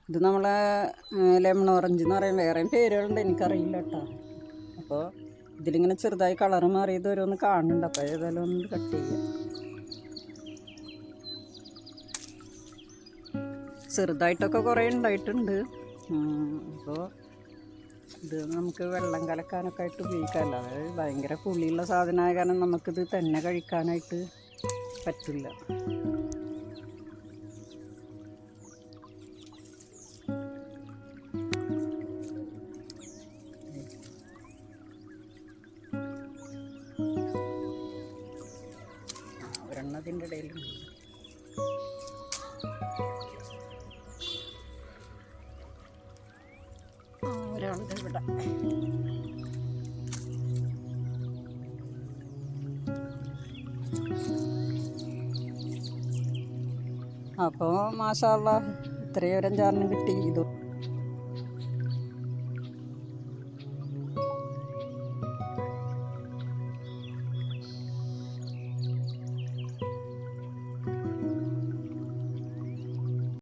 ഇത് നമ്മളെ lemon orange എന്ന് പറയും, വേറെയും പേരുകളുണ്ട്, എനിക്കറിയില്ല കേട്ടോ. അപ്പോൾ ഇതിലിങ്ങനെ ചെറുതായി കളറ് മാറിയത് ഓരോന്ന് കാണുന്നുണ്ട്. അപ്പോൾ ഏതായാലും ഒന്ന് കട്ട് ചെയ്യാം. ചെറുതായിട്ടൊക്കെ കുറേ ഉണ്ടായിട്ടുണ്ട്. അപ്പോൾ ഇത് നമുക്ക് വെള്ളം കലക്കാനൊക്കെ ആയിട്ട് ഉപയോഗിക്കാമല്ലോ. അതായത് ഭയങ്കര പുളിയുള്ള സാധനമായ കാരണം നമുക്കിത് തന്നെ കഴിക്കാനായിട്ട് പറ്റില്ല. ഒരെണ്ണത്തിൻ്റെ ഇടയിലുണ്ട്. ഒരാളുടെ ഇവിടെ അപ്പോൾ മാഷാ അല്ലാഹ് ഇത്രയും ഒരു 5-6 കിട്ടി. ഇത്